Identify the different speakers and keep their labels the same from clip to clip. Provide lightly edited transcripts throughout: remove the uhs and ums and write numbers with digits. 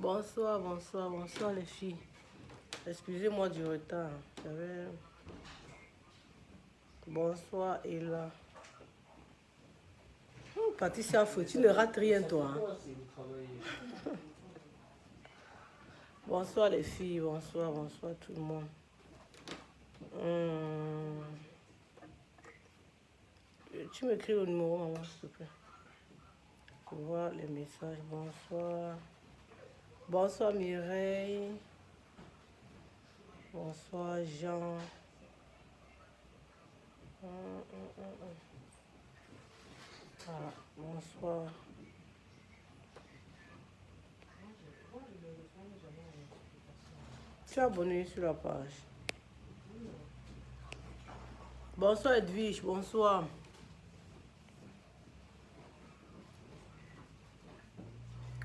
Speaker 1: Bonsoir, bonsoir, bonsoir les filles. Excusez-moi du retard. Bonsoir Ella. Patricia, tu ne rates rien toi. Hein? Bonsoir les filles, bonsoir, bonsoir tout le monde. Tu m'écris au numéro, maman, s'il te plaît. Pour voir les messages. Bonsoir. Bonsoir Mireille. Bonsoir Jean. Ah, bonsoir. Tu es abonné sur la page. Bonsoir Edwige, bonsoir.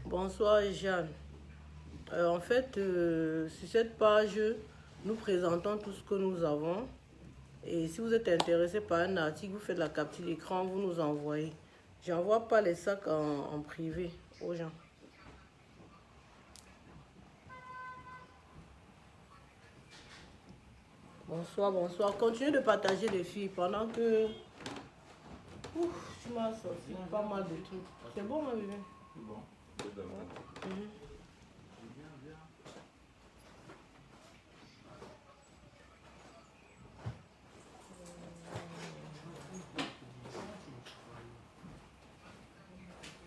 Speaker 1: Bonsoir Jeanne. En fait, sur cette page, nous présentons tout ce que nous avons. Et si vous êtes intéressé par un article, vous faites la capture d'écran, vous nous envoyez. J'envoie pas les sacs en privé aux gens. Bonsoir, bonsoir. Continuez de partager les filles pendant que... Ouf, tu m'as sorti pas mal de trucs. C'est bon, ma bébé? C'est bon.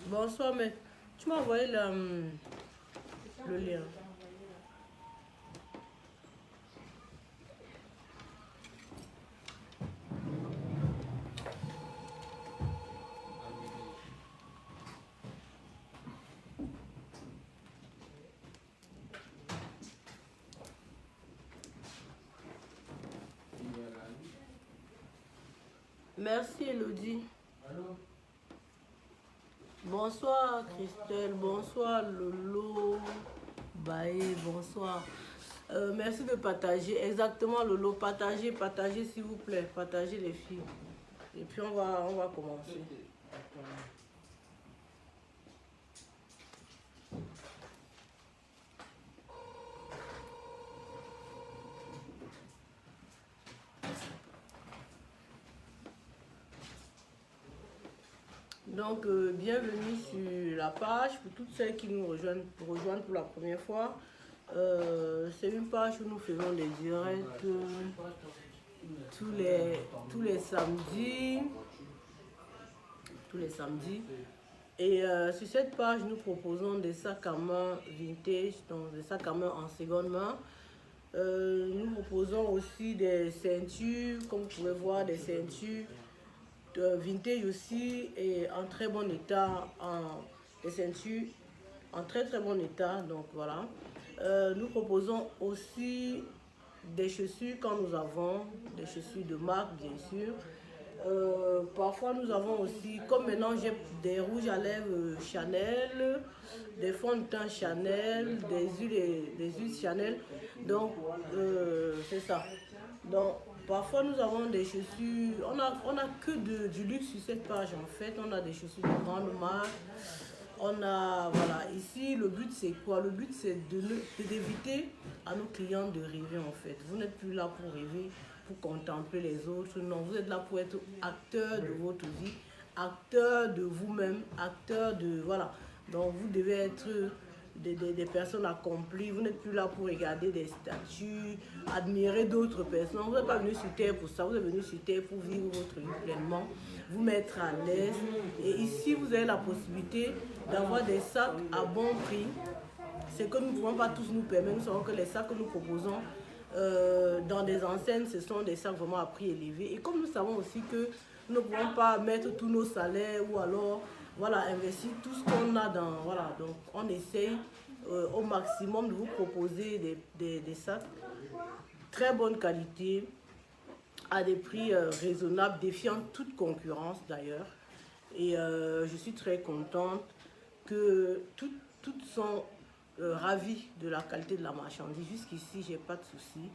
Speaker 1: Bonsoir, mais tu m'as envoyé le lien. Merci Elodie. Allô? Bonsoir Christelle, bonsoir Lolo, Baé, bonsoir. Merci de partager, exactement Lolo, partagez s'il vous plaît, partagez les filles. Et puis on va commencer. Donc, bienvenue sur la page pour toutes celles qui nous rejoignent pour la première fois. C'est une page où nous faisons des directs tous les samedis. Et sur cette page, nous proposons des sacs à main vintage, donc des sacs à main en seconde main. Nous proposons aussi des ceintures, comme vous pouvez voir, des ceintures vintage aussi et en très bon état, des ceintures en très bon état, donc voilà. Nous proposons aussi des chaussures quand nous avons des chaussures de marque, bien sûr. Parfois nous avons aussi, comme maintenant j'ai des rouges à lèvres Chanel, des fonds de teint Chanel, des huiles Chanel, donc c'est ça. Donc parfois nous avons des chaussures, on a que du luxe sur cette page en fait, on a des chaussures de grande marque, on a, voilà, ici le but c'est quoi? Le but c'est d'éviter à nos clients de rêver en fait. Vous n'êtes plus là pour rêver, pour contempler les autres, non, vous êtes là pour être acteur de votre vie, acteur de vous-même, acteur de, voilà, donc vous devez être des personnes accomplies, vous n'êtes plus là pour regarder des statues, admirer d'autres personnes, vous n'êtes pas venu sur terre pour ça, vous êtes venu sur terre pour vivre votre vie pleinement, vous mettre à l'aise, et ici vous avez la possibilité d'avoir des sacs à bon prix. C'est que nous ne pouvons pas tous nous permettre, nous savons que les sacs que nous proposons dans des enseignes, ce sont des sacs vraiment à prix élevé. Et comme nous savons aussi que nous ne pouvons pas mettre tous nos salaires ou alors voilà, investir tout ce qu'on a dans... Voilà, donc on essaye au maximum de vous proposer des sacs très bonne qualité, à des prix raisonnables, défiant toute concurrence d'ailleurs. Et je suis très contente que toutes sont ravies de la qualité de la marchandise. Jusqu'ici, j'ai pas de soucis.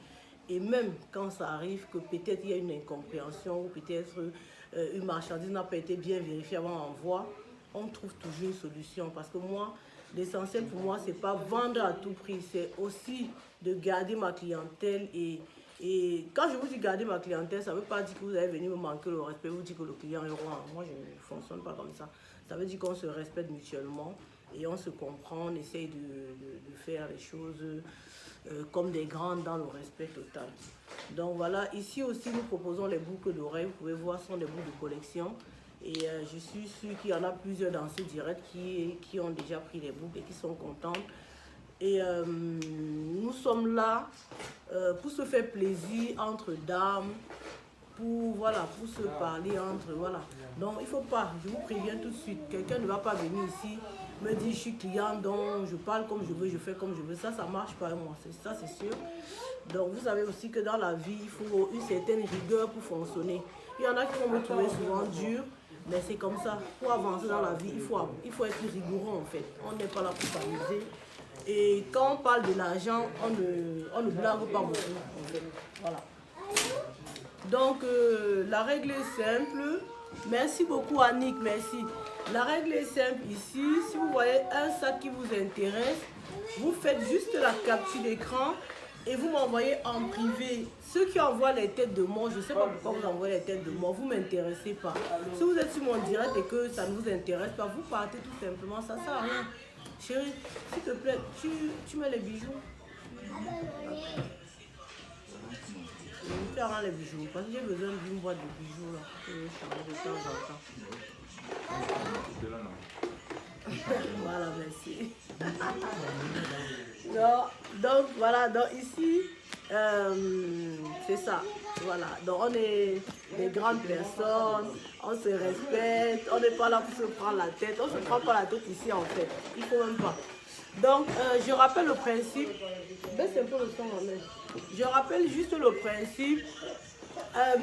Speaker 1: Et même quand ça arrive que peut-être il y a une incompréhension ou peut-être une marchandise n'a pas été bien vérifiée avant l'envoi, on trouve toujours une solution. Parce que moi, l'essentiel pour moi, c'est pas vendre à tout prix, c'est aussi de garder ma clientèle. Et quand je vous dis garder ma clientèle, ça ne veut pas dire que vous allez venir me manquer le respect, vous dire que le client est roi. Moi, je ne fonctionne pas comme ça. Ça veut dire qu'on se respecte mutuellement et on se comprend, on essaye de faire les choses comme des grands dans le respect total. Donc voilà, ici aussi nous proposons les boucles d'oreilles. Vous pouvez voir, ce sont des boucles de collection. Et je suis sûre qu'il y en a plusieurs dans ce direct qui ont déjà pris les boucles et qui sont contentes. Et nous sommes là pour se faire plaisir entre dames, voilà, pour se parler entre, voilà. Donc il ne faut pas, je vous préviens tout de suite, quelqu'un ne va pas venir ici me dire je suis client, donc je parle comme je veux, je fais comme je veux. Ça ne marche pas avec moi, ça c'est sûr. Donc vous savez aussi que dans la vie, il faut une certaine rigueur pour fonctionner. Il y en a qui vont me trouver souvent dur, mais c'est comme ça. Pour avancer dans la vie, il faut être rigoureux en fait. On n'est pas là pour s'amuser. Et quand on parle de l'argent, on ne blague pas beaucoup en fait. Voilà. Donc la règle est simple. Merci beaucoup Annick, merci. La règle est simple ici. Si vous voyez un sac qui vous intéresse, vous faites juste la capture d'écran et vous m'envoyez en privé. Ceux qui envoient les têtes de mort, je ne sais pas pourquoi vous envoyez les têtes de mort, vous ne m'intéressez pas. Si vous êtes sur mon direct et que ça ne vous intéresse pas, vous partez tout simplement, ça ne sert à rien. Chérie, s'il te plaît, tu mets les bijoux. Tu rends les bijoux parce que j'ai besoin d'une boîte de bijoux là. Je vais changer de temps en temps. Voilà, merci. donc voilà, donc ici, c'est ça. Voilà, donc on est des grandes personnes, on se respecte, on n'est pas là pour se prendre la tête, on ne se prend pas la tête ici en fait, il ne faut même pas. Donc je rappelle le principe, baisse un peu le son en même. Je rappelle juste le principe.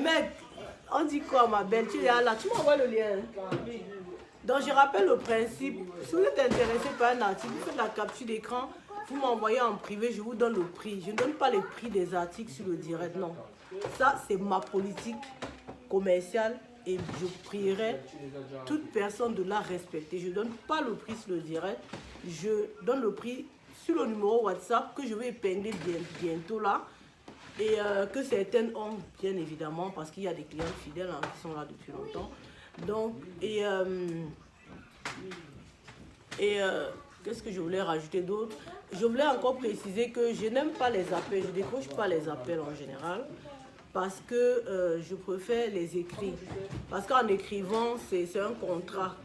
Speaker 1: Mec, on dit quoi ma belle? Tu es là, tu m'envoies le lien. Donc je rappelle le principe. Si vous êtes intéressé par un article, vous faites la capture d'écran, vous m'envoyez en privé, je vous donne le prix. Je ne donne pas les prix des articles sur le direct, non. Ça, c'est ma politique commerciale et je prierai toute personne de la respecter. Je ne donne pas le prix sur le direct, je donne le prix sur le numéro WhatsApp que je vais épingler bientôt là. Et que certaines ont bien évidemment parce qu'il y a des clients fidèles hein, qui sont là depuis longtemps. Donc, qu'est-ce que je voulais rajouter d'autre? Je voulais encore préciser que je n'aime pas les appels, je ne décroche pas les appels en général parce que je préfère les écrits. Parce qu'en écrivant, c'est un contrat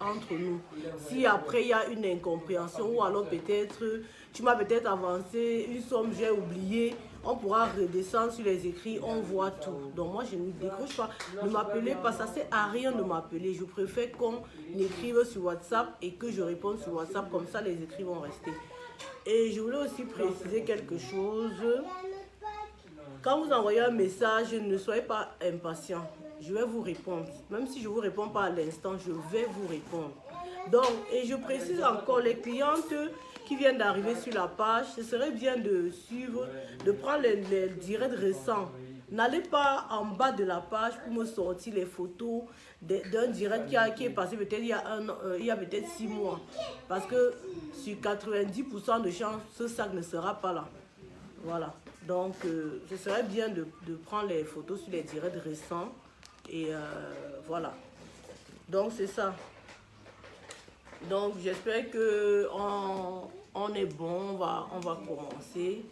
Speaker 1: entre nous. Si après il y a une incompréhension ou alors peut-être tu m'as peut-être avancé une somme, j'ai oublié, on pourra redescendre sur les écrits, on voit tout. Donc moi je ne décroche pas, ne m'appelez pas, ça sert à rien de m'appeler. Je préfère qu'on écrive sur WhatsApp et que je réponde sur WhatsApp, comme ça les écrits vont rester. Et je voulais aussi préciser quelque chose. Quand vous envoyez un message, ne soyez pas impatient. Je vais vous répondre. Même si je ne vous réponds pas à l'instant, je vais vous répondre. Donc, et je précise encore, les clientes qui viennent d'arriver sur la page, ce serait bien de suivre, de prendre les directs récents. N'allez pas en bas de la page pour me sortir les photos d'un direct qui est passé peut-être il y a peut-être 6 mois. Parce que sur 90% de chances, ce sac ne sera pas là. Voilà. Donc, ce serait bien de prendre les photos sur les directs récents. Et voilà. Donc, c'est ça. Donc, j'espère qu'on est bon. On va commencer.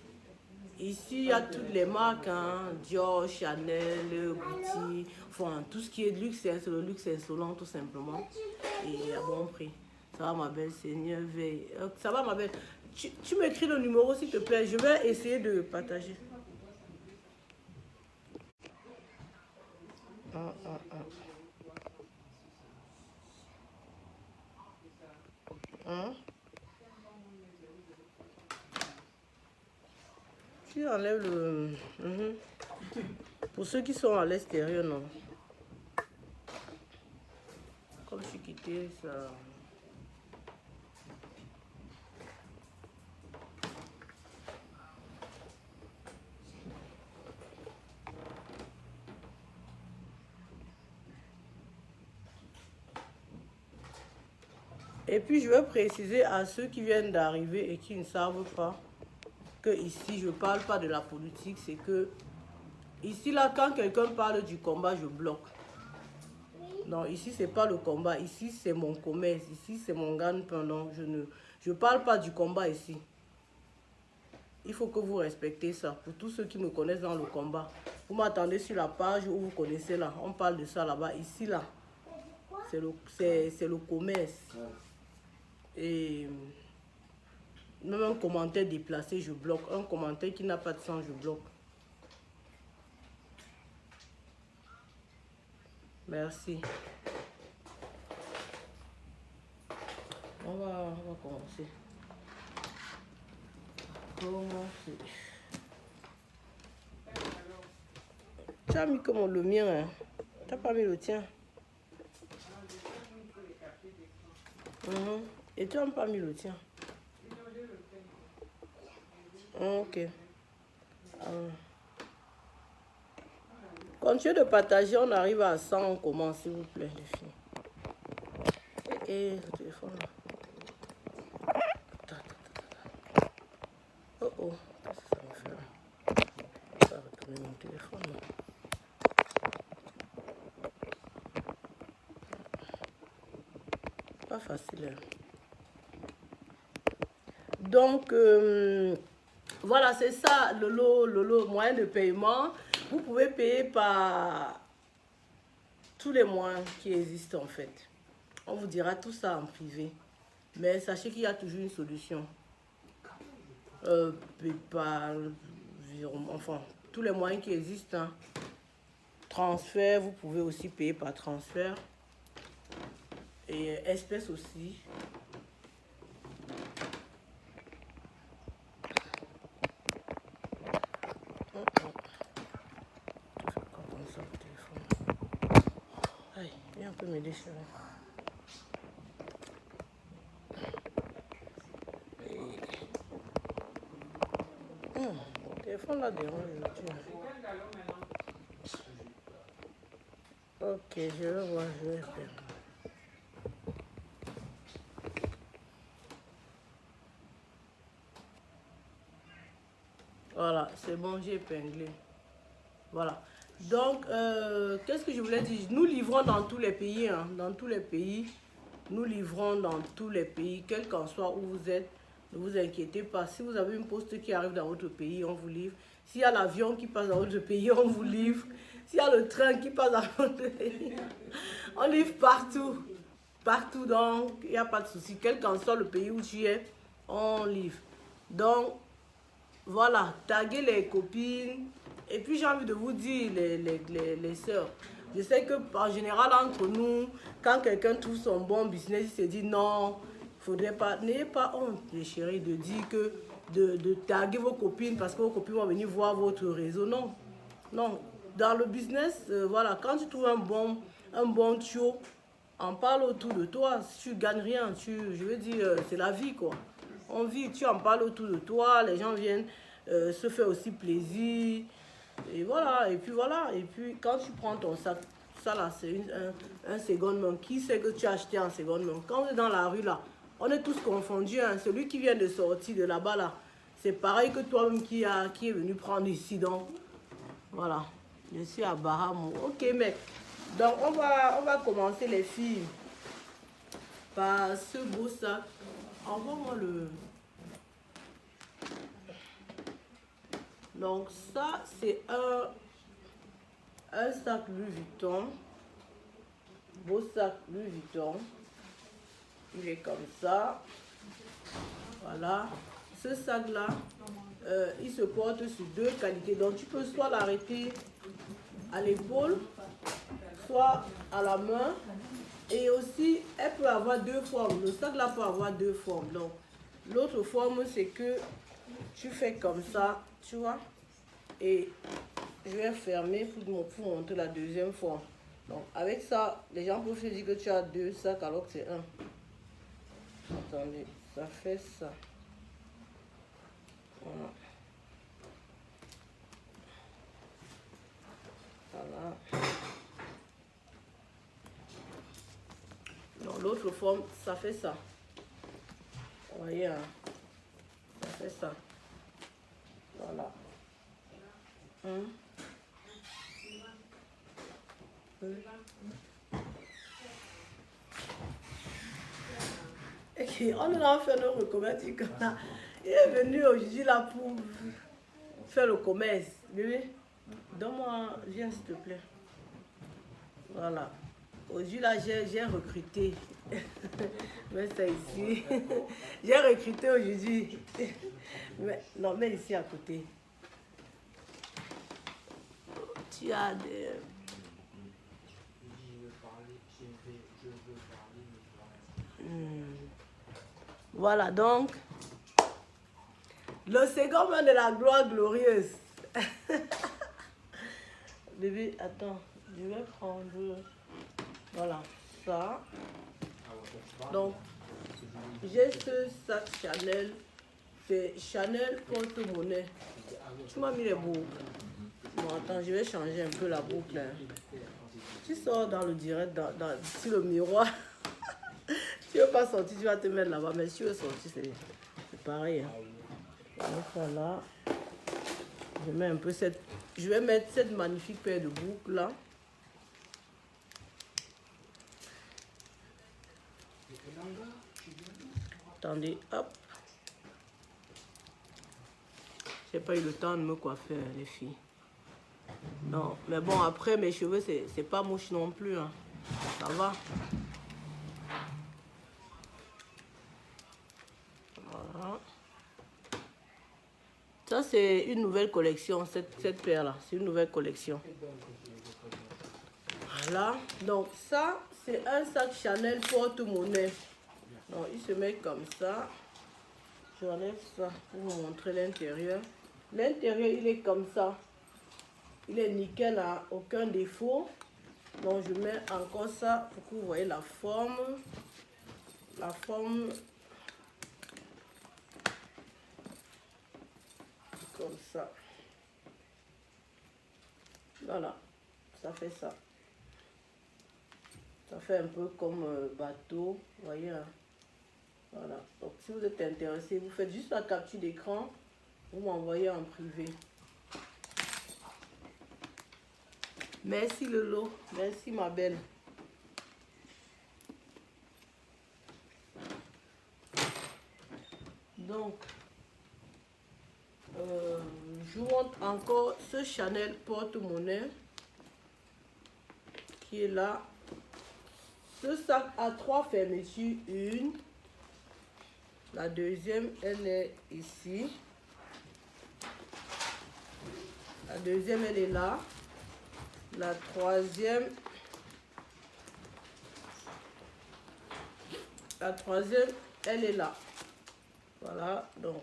Speaker 1: Ici, il y a toutes les marques. Hein, Dior, Chanel, Gucci. Enfin, tout ce qui est de luxe, c'est le luxe insolent, tout simplement. Et à bon prix. Ça va, ma belle Seigneur, veille. Ça va, ma belle. Tu m'écris le numéro, s'il te plaît. Je vais essayer de partager. Tu enlèves le... Pour ceux qui sont à l'extérieur, non. Comme je suis quittée, ça... Et puis, je veux préciser à ceux qui viennent d'arriver et qui ne savent pas que ici, je ne parle pas de la politique. C'est que, ici, là, quand quelqu'un parle du combat, je bloque. Non, ici, ce n'est pas le combat. Ici, c'est mon commerce. Ici, c'est mon gagne-pain. Donc, je ne parle pas du combat ici. Il faut que vous respectez ça. Pour tous ceux qui me connaissent dans le combat, vous m'attendez sur la page où vous connaissez là. On parle de ça là-bas. Ici, là, c'est le commerce. Et même un commentaire déplacé, je bloque. Un commentaire qui n'a pas de sens, je bloque. Merci. On va commencer. Tu as mis comme le mien, hein? Tu n'as pas mis le tien. Et tu n'as pas mis le tien. Ok. Continuez de partager, on arrive à 100, on commence, s'il vous plaît, les filles. Et le téléphone là. Oh oh, qu'est-ce que ça me fait là? Ça va retourner mon téléphone là. Pas facile. Hein. Donc, voilà, c'est ça le lot moyen de paiement. Vous pouvez payer par tous les moyens qui existent en fait. On vous dira tout ça en privé. Mais sachez qu'il y a toujours une solution. PayPal, enfin, tous les moyens qui existent. Hein. Transfert, vous pouvez aussi payer par transfert. Et espèces aussi. Viens un peu m'aider, chérie. Le téléphone là dérange. Ok, je vais voir, je vais faire. Voilà, c'est bon, j'ai épinglé. Voilà. Donc, qu'est-ce que je voulais dire? Nous livrons dans tous les pays, hein, dans tous les pays. Nous livrons dans tous les pays, quel qu'en soit où vous êtes. Ne vous inquiétez pas. Si vous avez une poste qui arrive dans votre pays, on vous livre. S'il y a l'avion qui passe dans votre pays, on vous livre. S'il y a le train qui passe dans votre pays, on livre partout. Partout, donc, il n'y a pas de souci. Quel qu'en soit le pays où tu es, on livre. Donc, voilà, taguez les copines. Et puis j'ai envie de vous dire, les sœurs, je sais que en général entre nous, quand quelqu'un trouve son bon business, il se dit non, il faudrait pas, n'ayez pas honte, les chéris, de dire que de taguer vos copines parce que vos copines vont venir voir votre réseau. Non, non. Dans le business, voilà, quand tu trouves un bon tuyau, on parle autour de toi. Si tu gagnes rien, je veux dire, c'est la vie quoi. On vit, tu en parles autour de toi, les gens viennent se faire aussi plaisir. Et voilà, et puis voilà, et puis quand tu prends ton sac, ça là c'est un second main. Qui sait que tu as acheté en second main? Quand on est dans la rue là, on est tous confondus, hein. Celui qui vient de sortir de là-bas là, c'est pareil que toi-même qui est venu prendre ici, donc voilà, je suis à Bahamou. Ok mec, donc on va commencer les filles par ce beau sac. Envoie-moi le... Donc ça, c'est un sac Louis Vuitton. Beau sac Louis Vuitton. Il est comme ça. Voilà. Ce sac-là, il se porte sur deux qualités. Donc tu peux soit l'arrêter à l'épaule, soit à la main. Et aussi, elle peut avoir deux formes. Le sac-là peut avoir deux formes. Donc, l'autre forme, c'est que tu fais comme ça, tu vois. Et je vais fermer pour montrer la deuxième forme. Donc, avec ça, les gens peuvent se dire que tu as deux sacs alors que c'est un. Attendez, ça fait ça. Voilà. Voilà. Donc, l'autre forme, ça fait ça. Vous voyez, hein? Ça fait ça. Voilà. Et on a fait notre commerce. Il est venu aujourd'hui là pour faire le commerce. Bébé, donne-moi, viens s'il te plaît. Voilà. Aujourd'hui là, j'ai recruté. Mets ça ici. J'ai recruté aujourd'hui. Non, mets ici à côté. Tu as des... Voilà donc. Le segment de la gloire glorieuse. Bébé, attends. Je vais prendre... Voilà, ça. Donc, j'ai ce sac Chanel. C'est Chanel porte-monnaie. Tu m'as mis les boucles. Bon, attends, je vais changer un peu la boucle. Tu sors dans le direct, sur le miroir. Tu veux pas sortir, tu vas te mettre là-bas. Mais si tu veux sortir, c'est pareil. Hein. Donc voilà. Je mets un peu cette... Je vais mettre cette magnifique paire de boucles là. Attendez, hop. J'ai pas eu le temps de me coiffer, les filles. Non, mais bon, après, mes cheveux, c'est pas mouche non plus. Hein. Ça va. Voilà. Ça, c'est une nouvelle collection, cette paire-là. C'est une nouvelle collection. Voilà. Donc, ça, c'est un sac Chanel porte-monnaie. Donc, il se met comme ça. J'enlève ça pour vous montrer l'intérieur. L'intérieur, il est comme ça. Il est nickel, à aucun défaut. Donc, je mets encore ça pour que vous voyez la forme. La forme. Comme ça. Voilà. Ça fait ça. Ça fait un peu comme bateau. Vous voyez, hein? Voilà. Donc, si vous êtes intéressé, vous faites juste la capture d'écran. Vous m'envoyez en privé. Merci Lolo. Merci ma belle. Donc, je vous montre encore ce Chanel porte-monnaie qui est là. Ce sac a 3 fermetures. Une. La deuxième, elle est ici. La deuxième, elle est là. La troisième, elle est là. Voilà, donc,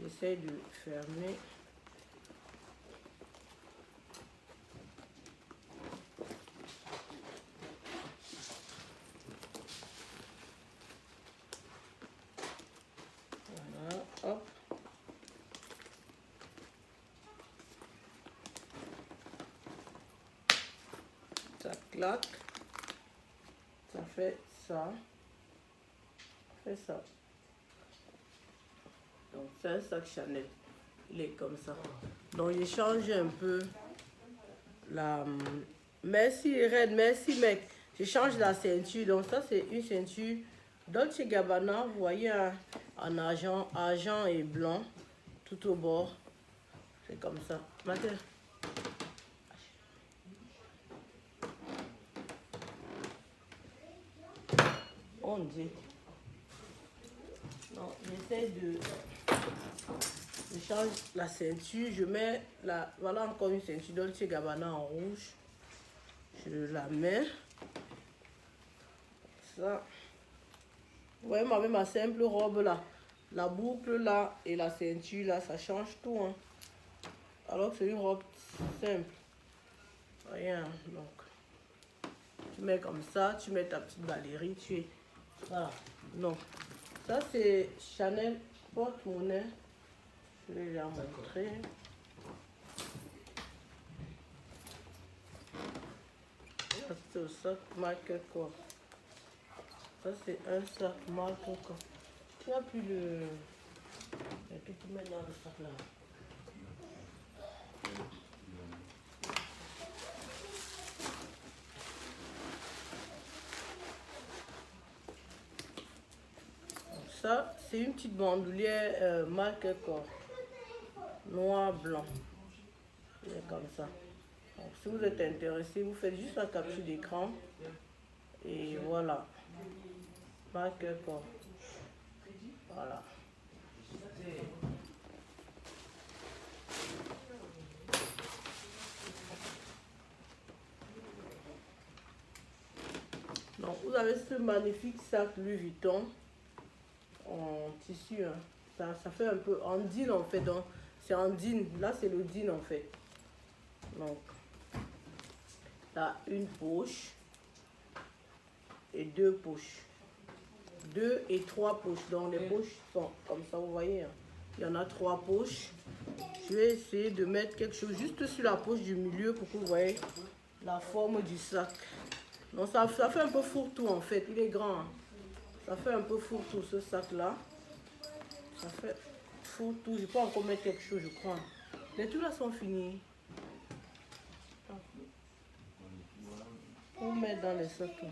Speaker 1: j'essaie de fermer. Voilà, hop. Ça claque. Ça fait ça. Ça fait ça. Donc, c'est un sac Chanel. Il est comme ça. Donc, j'ai changé un peu la... Merci Red, merci mec. Je change la ceinture. Donc, ça, c'est une ceinture Dolce Gabbana. Vous voyez, hein, en argent et blanc. Tout au bord. C'est comme ça. Maintenant. On dit. Non, j'essaie de... Je change la ceinture. Je mets la... Voilà encore une ceinture Dolce Gabbana en rouge. Je la mets. Ça. Vous voyez, même ma simple robe là. La boucle là et la ceinture là, ça change tout. Hein. Alors que c'est une robe simple. Rien. Donc, tu mets comme ça, tu mets ta petite balérie, tu es... Voilà. Donc, ça c'est Chanel porte-monnaie. Je vais la montrer. C'est un sac marque quoi. Ça c'est un sac marque quoi. qu'il n'y a plus de... Et puis tu mets dans le sac là. Ça, c'est une petite bandoulière marque Corps. Noir, blanc. Il est comme ça. Donc, si vous êtes intéressé, vous faites juste la capture d'écran. Et voilà. Marque Corps. Voilà. Donc, vous avez ce magnifique sac Louis Vuitton en tissu. Hein. Ça fait un peu en jean en fait. C'est en jean. Là, c'est le jean en fait. Donc, là, une poche et deux poches. 2 et 3 poches. Donc, les poches sont comme ça, vous voyez. Hein. Il y en a 3 poches. Je vais essayer de mettre quelque chose juste sur la poche du milieu pour que vous voyez la forme du sac. Donc, ça fait un peu fourre-tout en fait. Il est grand. Hein. Ça fait un peu fourre-tout ce sac-là. Ça fait fourre-tout. Je peux encore mettre quelque chose, je crois. Les tout là sont finis. Pour mettre dans les sacs là.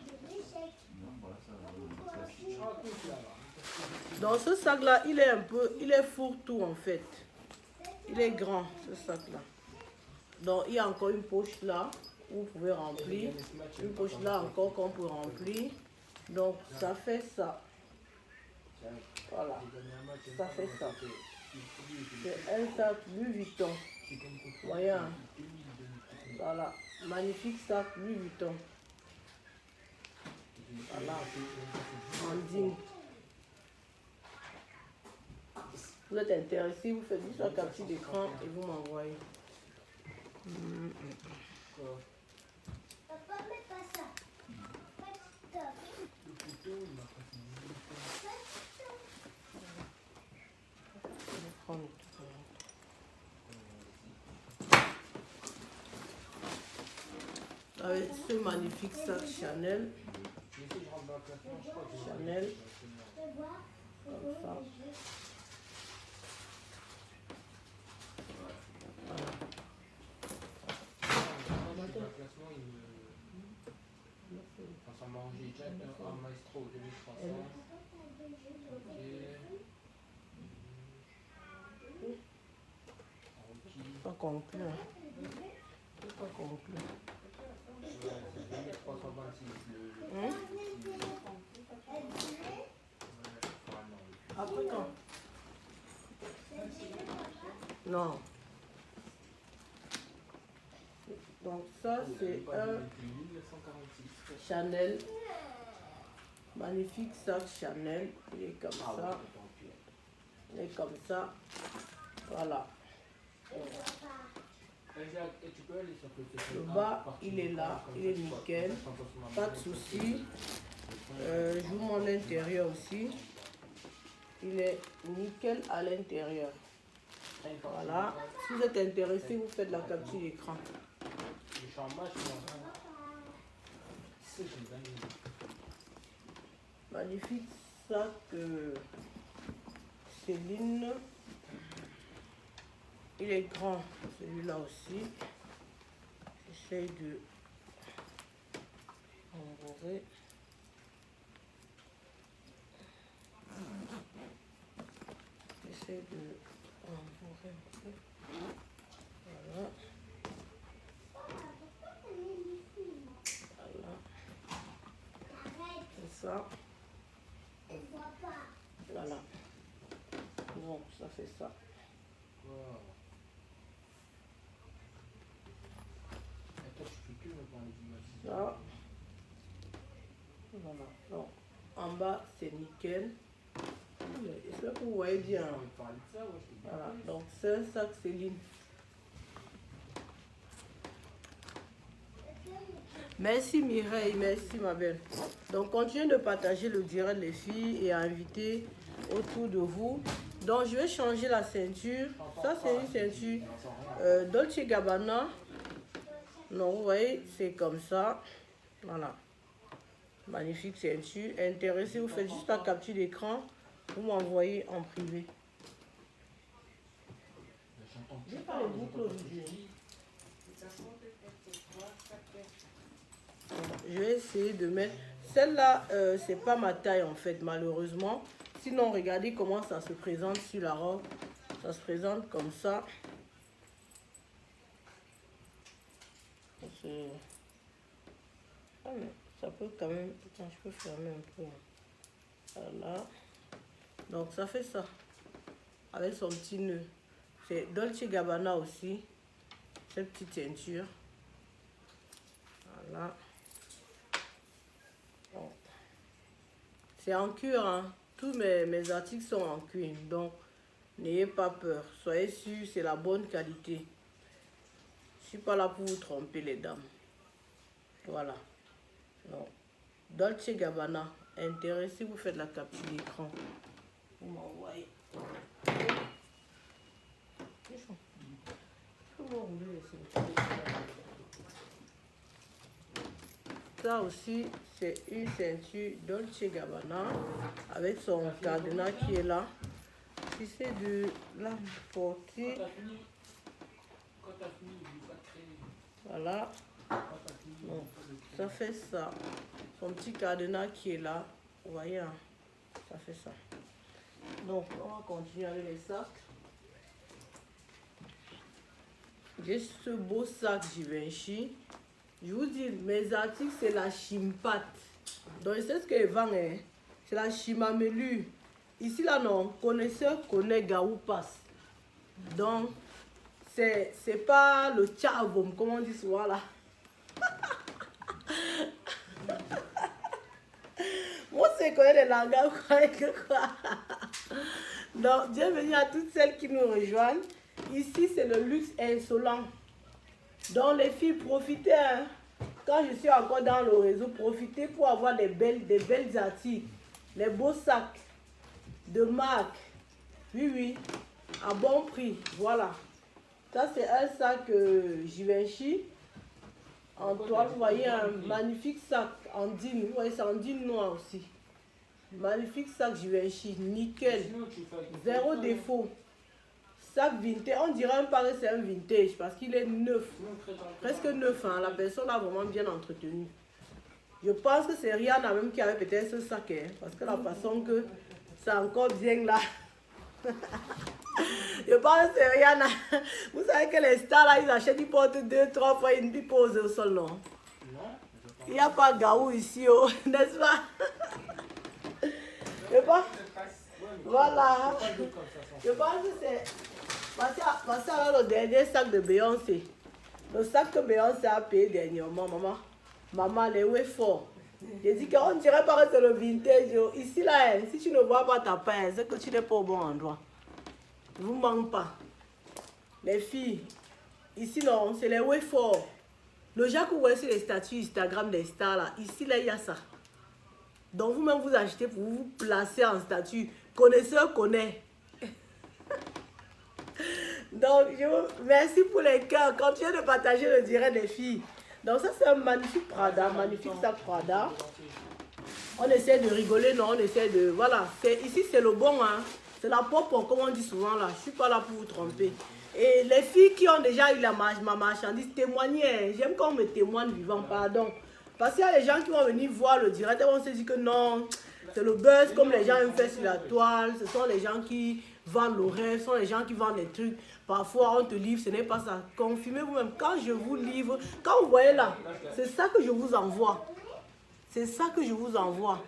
Speaker 1: Dans ce sac là, il est fourre-tout en fait. Il est grand ce sac là. Donc il y a encore une poche là où vous pouvez remplir. Une poche là encore qu'on peut remplir. Donc ça fait ça. Voilà. Ça fait ça. C'est un sac Louis Vuitton. Voyez. Hein? Voilà. Magnifique sac Louis Vuitton. Voilà. En jean. Vous êtes intéressé, vous faites juste la capture d'écran et vous m'envoyez.
Speaker 2: Papa, mais pas ça.
Speaker 1: Avec ce magnifique sac Chanel. Chanel. Comme ça. Pas conclu. Pas conclu. Après quand? Non. Donc ça c'est un Chanel. Magnifique sac Chanel. Il est comme ça. Il est comme ça. Voilà. Le bas, il est là. Il est nickel. Pas de souci. Je vous montre l'intérieur aussi. Il est nickel à l'intérieur. Voilà. Si vous êtes intéressé, vous faites la capture d'écran. Magnifique sac Céline. Il est grand, celui-là aussi. J'essaie de rembourrer. J'essaie de rembourrer un peu. Voilà. Voilà. C'est ça. Voilà. Donc, ça fait ça. Ça. Voilà. Donc, en bas, c'est nickel. J'espère que vous voyez bien. Voilà. Donc, c'est un sac Céline. Merci Mireille, merci ma belle. Donc, continuez de partager le direct les filles et à inviter autour de vous. Donc, je vais changer la ceinture. Ça, c'est une ceinture Dolce Gabbana. Donc, vous voyez, c'est comme ça. Voilà. Magnifique ceinture. Intéressé, vous faites juste la capture d'écran Vous m'envoyez en privé. J'ai pas les boucles aujourd'hui. Je vais essayer de mettre... Celle-là, c'est pas ma taille en fait, malheureusement. Sinon, regardez comment ça se présente sur la robe. Ça se présente comme ça. Ah, mais ça peut quand même... Attends, je peux fermer un peu. Voilà. Donc, ça fait ça. Avec son petit nœud. C'est Dolce & Gabbana aussi. Cette petite ceinture. Voilà. Bon. C'est en cuir, hein. Tous mes articles sont en cuir. Donc, n'ayez pas peur. Soyez sûrs, c'est la bonne qualité. Je ne suis pas là pour vous tromper, les dames. Voilà. Donc, Dolce & Gabbana. Intéressé, vous faites la capture d'écran. Vous m'envoyez. Ça aussi, c'est une ceinture Dolce & Gabbana avec son cadenas qui est là. Si c'est de la portée. Voilà. Donc, ça fait ça. Son petit cadenas qui est là. Vous voyez, hein? Ça fait ça. Donc, on va continuer avec les sacs. J'ai ce beau sac Givenchy. Je vous dis, mes articles, c'est la Chimpat. Donc, c'est ce que vend, hein. C'est la Chimamelu. Ici, là, non. Connaisseur connaît Gaou passe. Donc, c'est pas le Tchagom, comme on dit souvent là. Moi, c'est connaître les langages, quoi. Donc, bienvenue à toutes celles qui nous rejoignent. Ici, c'est le luxe insolent. Donc, les filles, profitez. Hein. Quand je suis encore dans le réseau, profitez pour avoir des belles articles. Les beaux sacs de marque. Oui, oui. À bon prix. Voilà. Ça, c'est un sac Givenchy. En toile, vous voyez un magnifique sac en dîme. Vous voyez, c'est en dîme noir aussi. Magnifique sac Givenchy. Nickel. Zéro défaut. Sac vintage. On dirait même pas que c'est un vintage parce qu'il est neuf. Presque neuf. Hein. La personne a vraiment bien entretenu. Je pense que c'est Rihanna même qui avait peut-être ce sac. Hein, parce que la façon que c'est encore bien là. Je pense que c'est Rihanna. Vous savez que les stars là, ils achètent, ils portent 2, 3 fois une pose au sol, non? Il n'y a pas Gaou ici, oh, n'est-ce pas? Je pense. Voilà. Je pense que c'est. Passez alors le dernier sac de Beyoncé. Le sac que Beyoncé a payé dernièrement, maman. Maman, les ouais fort. J'ai dit qu'on ne dirait pas que c'est le vintage. Ici, là, si tu ne vois pas ta paix, c'est que tu n'es pas au bon endroit. Ne vous manque pas. Les filles, ici, non, c'est les way forts. Le genre que vous voyez sur les statuts Instagram des stars, là, ici, là, il y a ça. Donc, vous-même, vous achetez pour vous placer en statut. Connaisseur connaît. Donc, merci pour les cœurs. Continuez de partager le direct des filles. Donc, ça, c'est un magnifique Prada, magnifique sac Prada. On essaie de rigoler, non, on essaie de... Voilà, ici, c'est le bon, hein. C'est la pop, comme on dit souvent, là. Je ne suis pas là pour vous tromper. Et les filles qui ont déjà eu ma marchandise, témoignez. J'aime quand on me témoigne vivant, pardon. Parce qu'il y a des gens qui vont venir voir le direct et vont se dire que non, c'est le buzz comme les gens aiment faire sur la toile. Ce sont les gens qui vendent le rêve, ce sont les gens qui vendent des trucs. Parfois, on te livre, ce n'est pas ça. Confirmez vous-même. Quand je vous livre, quand vous voyez là, c'est ça que je vous envoie. C'est ça que je vous envoie.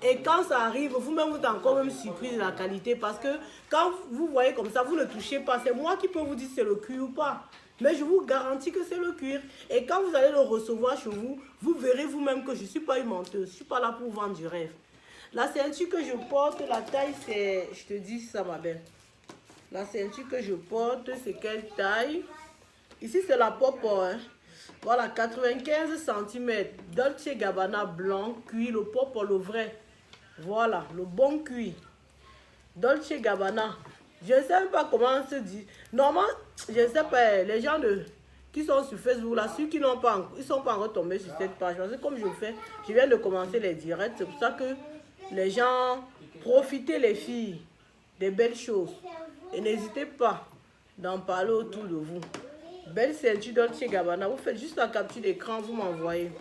Speaker 1: Et quand ça arrive, vous-même, vous êtes encore même surpris de la qualité. Parce que quand vous voyez comme ça, vous ne touchez pas. C'est moi qui peux vous dire si c'est le cuir ou pas. Mais je vous garantis que c'est le cuir. Et quand vous allez le recevoir chez vous, vous verrez vous-même que je ne suis pas une menteuse. Je ne suis pas là pour vendre du rêve. La ceinture que je porte, la taille, c'est... Je te dis ça, ma belle. La ceinture que je porte, c'est quelle taille? Ici, c'est la pop, hein. Voilà, 95 cm. Dolce & Gabbana blanc, cuir, le pop, le vrai. Voilà, le bon cuir. Dolce & Gabbana. Je ne sais même pas comment se dit. Normalement, je ne sais pas, les gens qui sont sur Facebook, là, ceux qui n'ont pas, ils ne sont pas encore tombés sur cette page. Parce que comme je fais, je viens de commencer les directs. C'est pour ça que les gens Profitez les filles des belles choses. Et n'hésitez pas d'en parler autour de vous. Belle ceinture Dolce & Gabbana. Vous faites juste la capture d'écran, vous m'envoyez.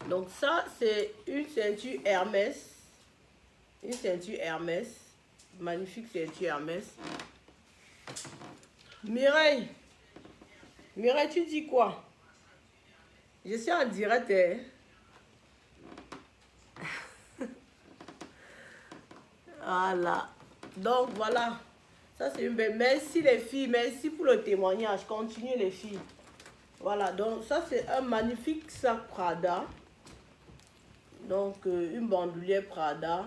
Speaker 1: Donc ça, c'est une ceinture Hermès. Une ceinture Hermès. Magnifique ceinture Hermès. Mireille. Mireille, tu dis quoi? Je suis en direct. Hein? Voilà. Donc voilà. Ça c'est une belle. Merci les filles. Merci pour le témoignage. Continuez les filles. Voilà. Donc ça c'est un magnifique sac Prada. Donc une bandoulière Prada.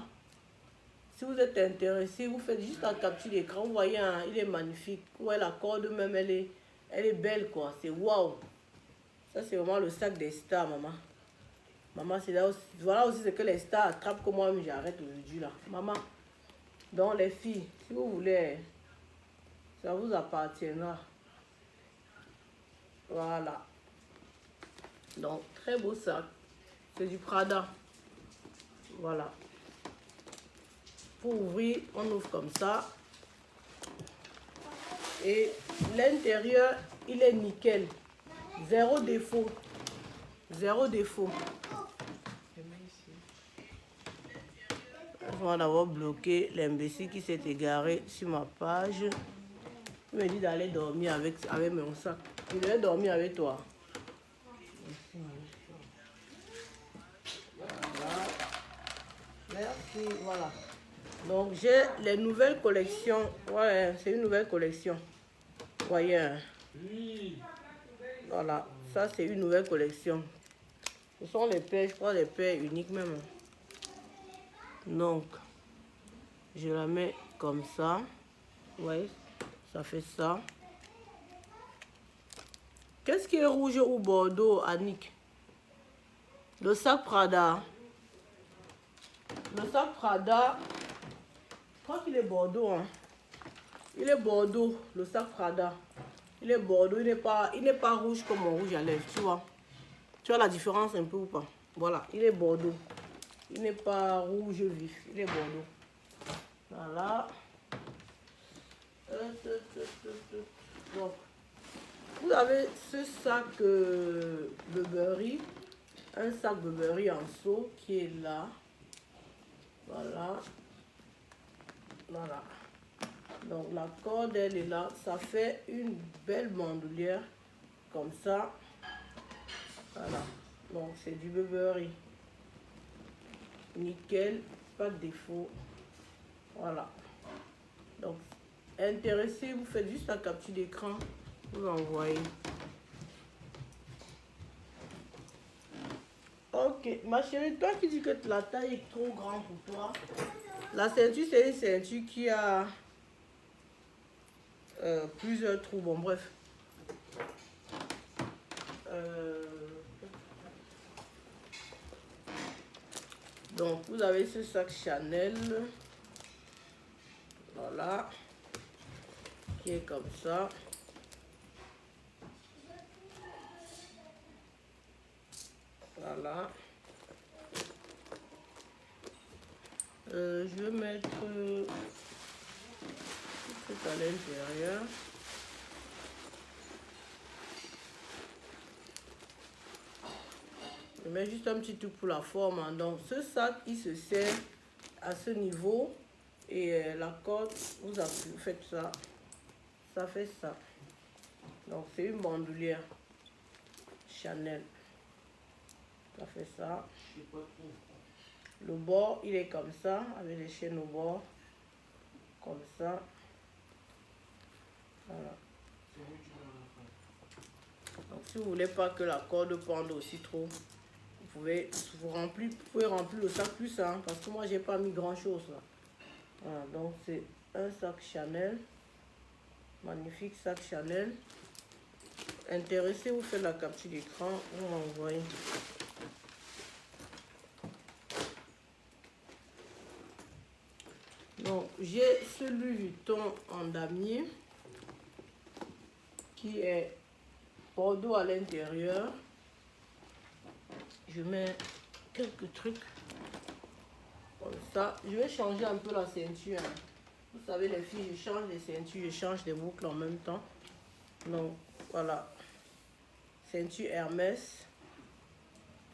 Speaker 1: Si vous êtes intéressé, vous faites juste la capture d'écran. Vous voyez, hein, il est magnifique. Ouais, la corde même, elle est belle quoi. C'est waouh. Ça c'est vraiment le sac des stars, maman. Maman, c'est là aussi. Voilà aussi ce que les stars attrapent comme moi-même j'arrête aujourd'hui là. Maman. Donc les filles, si vous voulez, ça vous appartiendra. Voilà. Donc très beau sac. C'est du Prada. Voilà. Pour ouvrir, on ouvre comme ça. Et l'intérieur, il est nickel. Zéro défaut. Zéro défaut. On va d'abord bloquer l'imbécile qui s'est égaré sur ma page. Il me dit d'aller dormir avec mon sac. Il devait dormir avec toi. Voilà. Merci. Voilà. Donc j'ai les nouvelles collections. Ouais, c'est une nouvelle collection. Voyez. Hein. Voilà. Ça c'est une nouvelle collection. Ce sont les paires, je crois les paires uniques même. Donc, je la mets comme ça. Ouais, ça fait ça. Qu'est-ce qui est rouge ou bordeaux, Annick? Le sac Prada. Le sac Prada, je crois qu'il est bordeaux. Hein. Il est bordeaux, le sac Prada. Il est bordeaux, il n'est pas rouge comme mon rouge à lèvres, tu vois. Tu vois la différence un peu ou pas? Voilà, il est bordeaux. Il n'est pas rouge vif, il est bordeaux. Voilà. Donc, vous avez ce sac Burberry, un sac Burberry en seau qui est là. Voilà. Voilà. Donc la corde elle est là. Ça fait une belle bandoulière comme ça. Voilà. Donc c'est du Burberry. Nickel, pas de défaut. Voilà. Donc intéressé, vous faites juste la capture d'écran, vous l'envoyez. Ok, ma chérie, toi qui dis que la taille est trop grande pour toi, la ceinture c'est une ceinture qui a plusieurs trous. Bon bref. Donc vous avez ce sac Chanel. Voilà. Qui est comme ça. Voilà. Je vais mettre tout à l'intérieur. Je mets juste un petit tout pour la forme. Hein. Donc ce sac, il se sert à ce niveau. Et la corde, vous faites ça. Ça fait ça. Donc c'est une bandoulière Chanel. Ça fait ça. Le bord, il est comme ça, avec les chaînes au bord. Comme ça. Voilà. Donc si vous voulez pas que la corde pende aussi trop, vous pouvez remplir le sac plus, hein, parce que moi j'ai pas mis grand chose là. Voilà, donc c'est un sac Chanel. Magnifique sac Chanel. Intéressé, vous faites la capture d'écran, vous m'envoyez. Donc j'ai ce Louis Vuitton en damier qui est bordeaux à l'intérieur. je mets quelques trucs comme ça. Je vais changer un peu la ceinture. Hein. Vous savez, les filles, je change les ceintures, je change les boucles en même temps. Donc, voilà. Ceinture Hermès.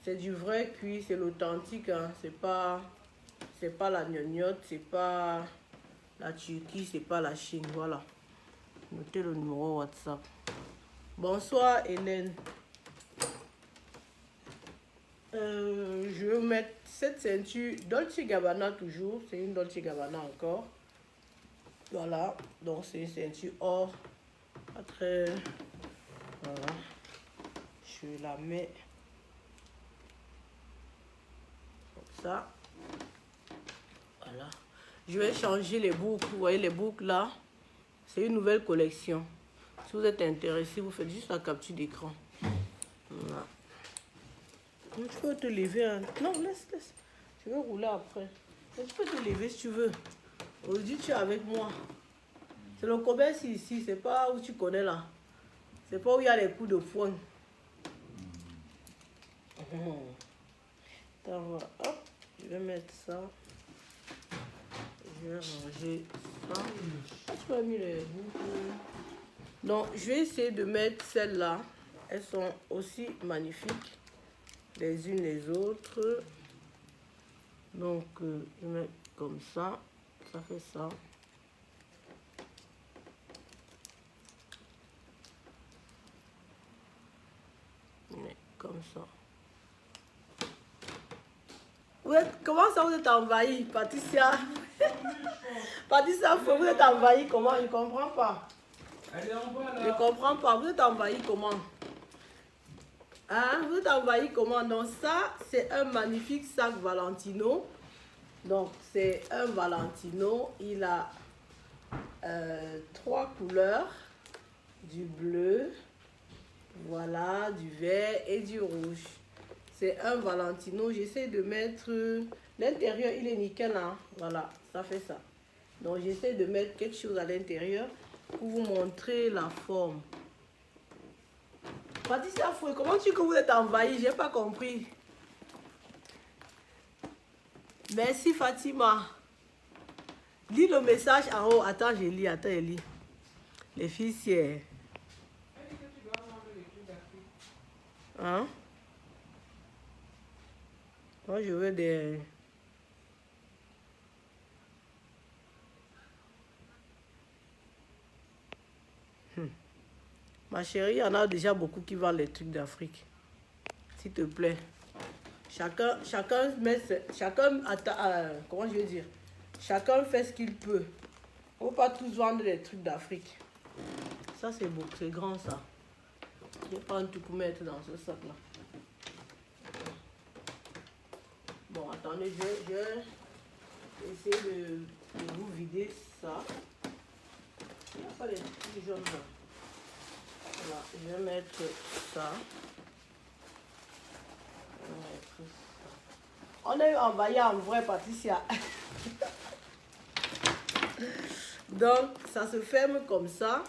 Speaker 1: C'est du vrai cuir, c'est l'authentique. Hein. C'est pas la gnognotte, c'est pas la Turquie, c'est pas la Chine. Voilà. Notez le numéro WhatsApp. Bonsoir, Hélène. Je vais mettre cette ceinture Dolce Gabbana toujours. C'est une Dolce Gabbana encore. Voilà. Donc, c'est une ceinture or. Pas très... Voilà. Je la mets comme ça. Voilà. Je vais changer les boucles. Vous voyez les boucles là. C'est une nouvelle collection. Si vous êtes intéressé, vous faites juste la capture d'écran. Voilà. Tu peux te lever. Hein. Non, laisse. Je vais rouler après. Mais tu peux te lever si tu veux. Aujourd'hui, tu es avec moi. C'est le commerce ici. C'est pas où tu connais là. C'est pas où il y a les coups de poing. Voilà. Hop, je vais mettre ça. Je vais ranger ça. Tu as mis les boucles. Donc, je vais essayer de mettre celles-là. Elles sont aussi magnifiques, les unes les autres. Donc, je mets comme ça. Ça fait ça. Mais comme ça. Comment ça vous êtes envahi, Patricia? Patricia, vous êtes envahi comment? Je ne comprends pas. Je ne comprends pas. Vous êtes envahi comment? Hein? Vous êtes envahi comment? Donc ça, c'est un magnifique sac Valentino. Donc c'est un Valentino. Il a 3 couleurs. Du bleu, voilà, du vert et du rouge. C'est un Valentino. J'essaie de mettre... L'intérieur, il est nickel, hein? Voilà, ça fait ça. Donc, j'essaie de mettre quelque chose à l'intérieur pour vous montrer la forme. Patricia Fouet, comment tu dis que vous êtes envahi? J'ai pas compris. Merci, Fatima. Lis le message en haut. Attends, je lis. Les filles, c'est... Hein? Moi, je veux des... Ma chérie, il y en a déjà beaucoup qui vendent les trucs d'Afrique. S'il te plaît. Chacun comment je veux dire? Chacun fait ce qu'il peut. Il ne faut pas tous vendre les trucs d'Afrique. Ça, c'est beau. C'est grand, ça. Je vais prendre tout pour mettre dans ce sac-là. Bon, attendez, je vais essayer de vous vider ça. Il n'y a pas les trucs jaunes là. Voilà, je vais mettre ça. On a eu envahi en vrai, Patricia. Donc, ça se ferme comme ça.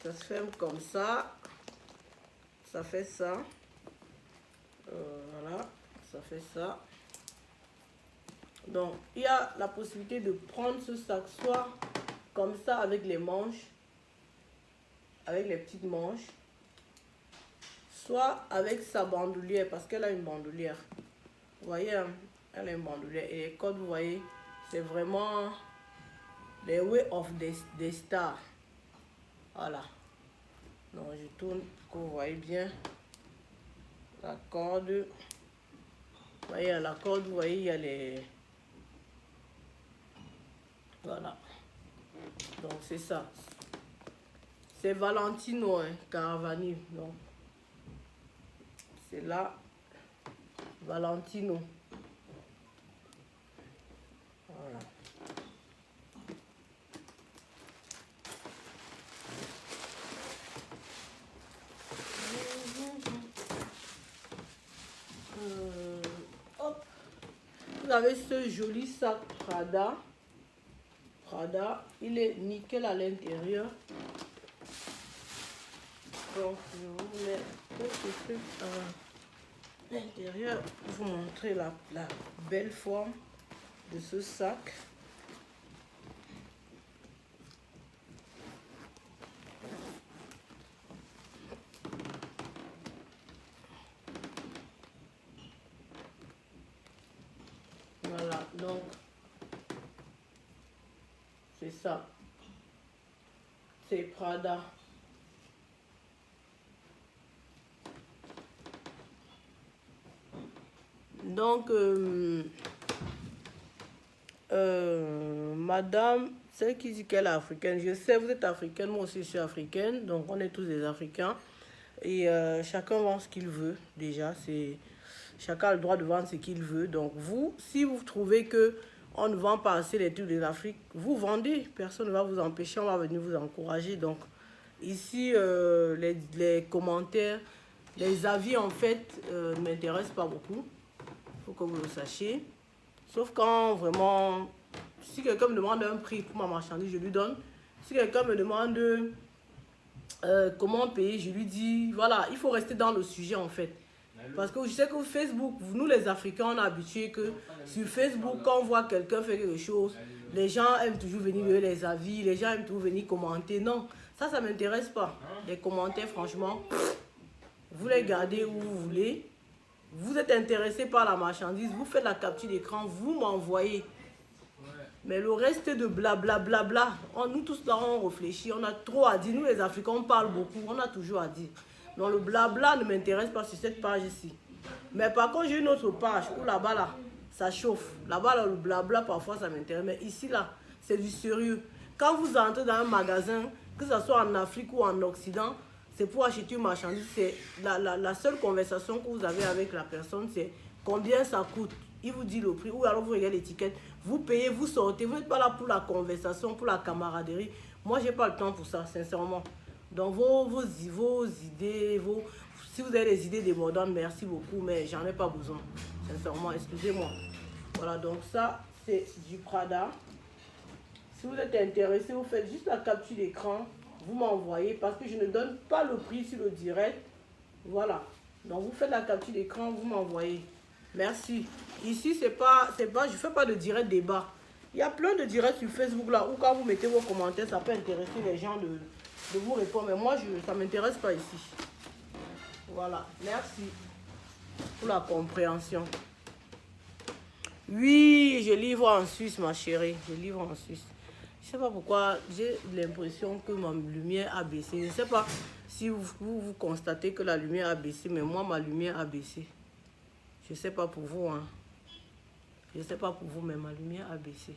Speaker 1: Ça se ferme comme ça. Ça fait ça. Voilà, ça fait ça. Donc, il y a la possibilité de prendre ce sac soit comme ça avec les manches, avec les petites manches, soit avec sa bandoulière, parce qu'elle a une bandoulière. Vous voyez, hein, elle a une bandoulière. Et les codes, vous voyez, c'est vraiment les way of des stars. Voilà. Donc, je tourne pour que vous voyez bien la corde. Vous voyez, la corde, vous voyez, il y a les... Voilà. Donc, c'est ça. C'est Valentino, hein, Caravani. Donc, c'est là, Valentino. Voilà. Hop. Vous avez ce joli sac Prada. Prada, il est nickel à l'intérieur. Donc, je vous mets quelques trucs. L'intérieur, pour vous montrer la belle forme de ce sac. Voilà, donc c'est ça. C'est Prada. Donc, madame, celle qui dit qu'elle est africaine, je sais, vous êtes africaine, moi aussi je suis africaine, donc on est tous des Africains. Et chacun vend ce qu'il veut, déjà, chacun a le droit de vendre ce qu'il veut. Donc vous, si vous trouvez que on ne vend pas assez les trucs de l'Afrique, vous vendez, personne ne va vous empêcher, on va venir vous encourager. Donc ici, les commentaires, les avis en fait ne m'intéressent pas beaucoup. Il faut que vous le sachiez. Sauf quand vraiment, si quelqu'un me demande un prix pour ma marchandise, je lui donne. Si quelqu'un me demande comment payer, je lui dis, voilà, il faut rester dans le sujet en fait. Parce que je sais que Facebook, nous les Africains, on est habitués que sur Facebook, quand on voit quelqu'un faire quelque chose, les gens aiment toujours venir donner les avis, les gens aiment toujours venir commenter. Non, ça ne m'intéresse pas. Les commentaires, franchement, vous les gardez où vous voulez. Vous êtes intéressé par la marchandise, vous faites la capture d'écran, vous m'envoyez. Mais le reste de blablabla, nous tous là on réfléchit, on a trop à dire. Nous les Africains on parle beaucoup, on a toujours à dire. Donc le blabla ne m'intéresse pas sur cette page ici. Mais par contre j'ai une autre page où là-bas là, ça chauffe. Là-bas là, le blabla parfois ça m'intéresse. Mais ici là, c'est du sérieux. Quand vous entrez dans un magasin, que ce soit en Afrique ou en Occident, c'est pour acheter une marchandise. C'est la seule conversation que vous avez avec la personne, c'est combien ça coûte. Il vous dit le prix, ou alors vous regardez l'étiquette, vous payez, vous sortez, vous n'êtes pas là pour la conversation, pour la camaraderie. Moi, je n'ai pas le temps pour ça, sincèrement. Donc, vos idées, si vous avez des idées débordantes, merci beaucoup, mais j'en ai pas besoin, sincèrement, excusez-moi. Voilà, donc ça, c'est du Prada. Si vous êtes intéressé, vous faites juste la capture d'écran, vous m'envoyez, parce que je ne donne pas le prix sur le direct. Voilà, donc vous faites la capture d'écran, vous m'envoyez. Merci. Ici, je ne fais pas de direct débat. Il y a plein de directs sur Facebook là où quand vous mettez vos commentaires, ça peut intéresser les gens de vous répondre. Mais moi, ça ne m'intéresse pas ici. Voilà. Merci pour la compréhension. Oui, je livre en Suisse, ma chérie. Je livre en Suisse. Je ne sais pas pourquoi j'ai l'impression que ma lumière a baissé. Je ne sais pas si vous constatez que la lumière a baissé, mais moi, ma lumière a baissé. Je ne sais pas pour vous, hein. Je ne sais pas pour vous, mais ma lumière a baissé.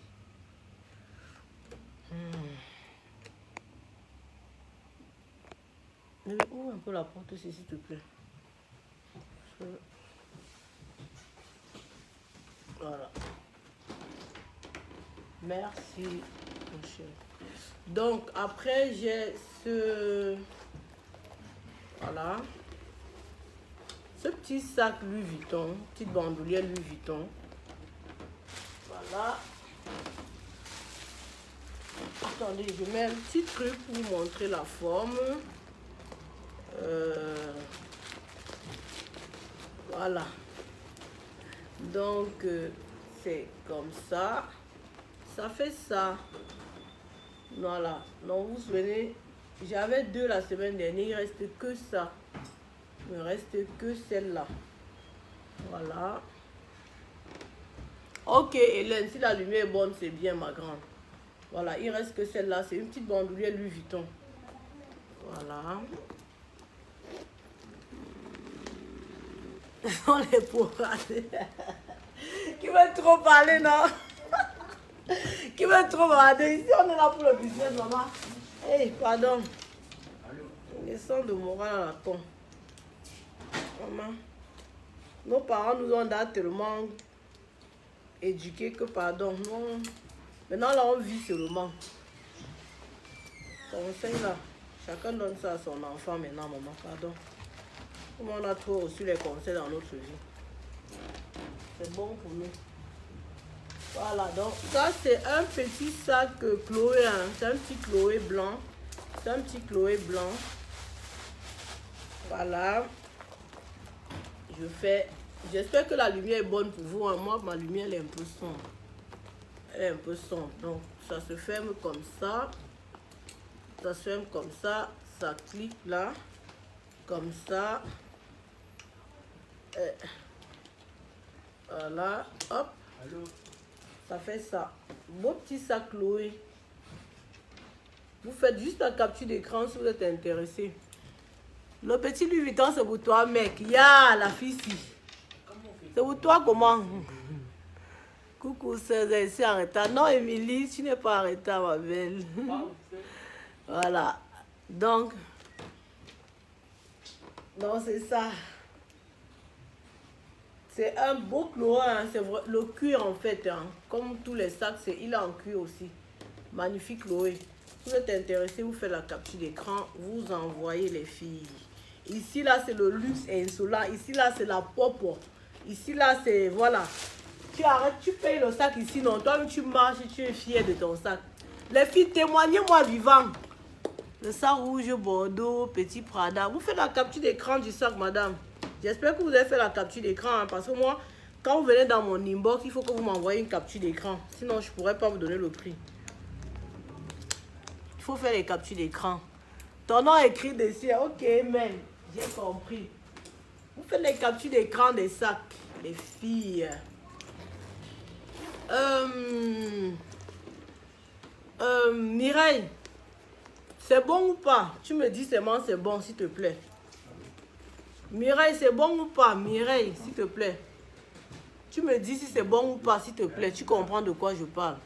Speaker 1: Ouvre un peu la porte aussi, s'il te plaît. Voilà. Merci, mon chéri. Donc, après, j'ai ce... Voilà. Ce petit sac Louis Vuitton, petite bandoulière Louis Vuitton. Voilà. Attendez, je mets un petit truc pour vous montrer la forme. Voilà. Donc, c'est comme ça. Ça fait ça. Voilà. Donc, vous vous souvenez, j'avais 2 la semaine dernière. Il ne reste que ça. Il ne reste que celle-là. Voilà. Ok, Hélène, si la lumière est bonne, c'est bien, ma grande. Voilà, il reste que celle-là. C'est une petite bandoulière Louis Vuitton. Voilà. On les pour parler. Qui veut trop parler, non? Qui veut trop parler? Ici, on est là pour le business, maman. Hey, pardon. Leçon de morale à la con. Maman. Nos parents nous ont tellement éduqués que, pardon, non. Maintenant, là, on vit seulement. Conseil là. Chacun donne ça à son enfant maintenant, maman, pardon. Comme on a trop reçu les conseils dans notre vie. C'est bon pour nous. Voilà, donc ça c'est un petit sac Chloé, hein. C'est un petit Chloé blanc. C'est un petit Chloé blanc. Voilà. Je fais J'espère que la lumière est bonne pour vous. Hein. Moi, ma lumière, elle est un peu sombre. Elle est un peu sombre. Donc, ça se ferme comme ça. Ça se ferme comme ça. Ça clique là. Comme ça. Et voilà. Hop. Ça fait ça. Beau petit sac Chloé. Vous faites juste la capture d'écran si vous êtes intéressé. Le petit Louis Vuitton, c'est pour toi, mec. Ya, la fille ici. C'est pour toi comment? Coucou, c'est en retard. Non, Émilie, tu n'es pas en retard, ma belle. Voilà. Donc, c'est ça. C'est un beau Chloé, hein. C'est le cuir en fait. Hein. Comme tous les sacs, il est en cuir aussi. Magnifique Chloé. Vous êtes intéressé, vous faites la capture d'écran, vous envoyez les filles. Ici, là, c'est le luxe insolent. Ici, là, c'est la pop. Ici, là, c'est... Voilà. Tu arrêtes, tu payes le sac ici. Non, toi, tu marches, tu es fier de ton sac. Les filles, témoignez-moi vivant. Le sac rouge, Bordeaux, petit Prada. Vous faites la capture d'écran du sac, madame. J'espère que vous avez fait la capture d'écran. Hein, parce que moi, quand vous venez dans mon inbox, il faut que vous m'envoyez une capture d'écran. Sinon, je ne pourrais pas vous donner le prix. Il faut faire les captures d'écran. Ton nom est écrit dessus. Ok, mais j'ai compris. Vous faites les captures d'écran des sacs, les filles. Mireille, c'est bon ou pas? Tu me dis seulement c'est bon, s'il te plaît. Mireille, c'est bon ou pas? Mireille, s'il te plaît. Tu me dis si c'est bon ou pas, s'il te plaît. Tu comprends de quoi je parle.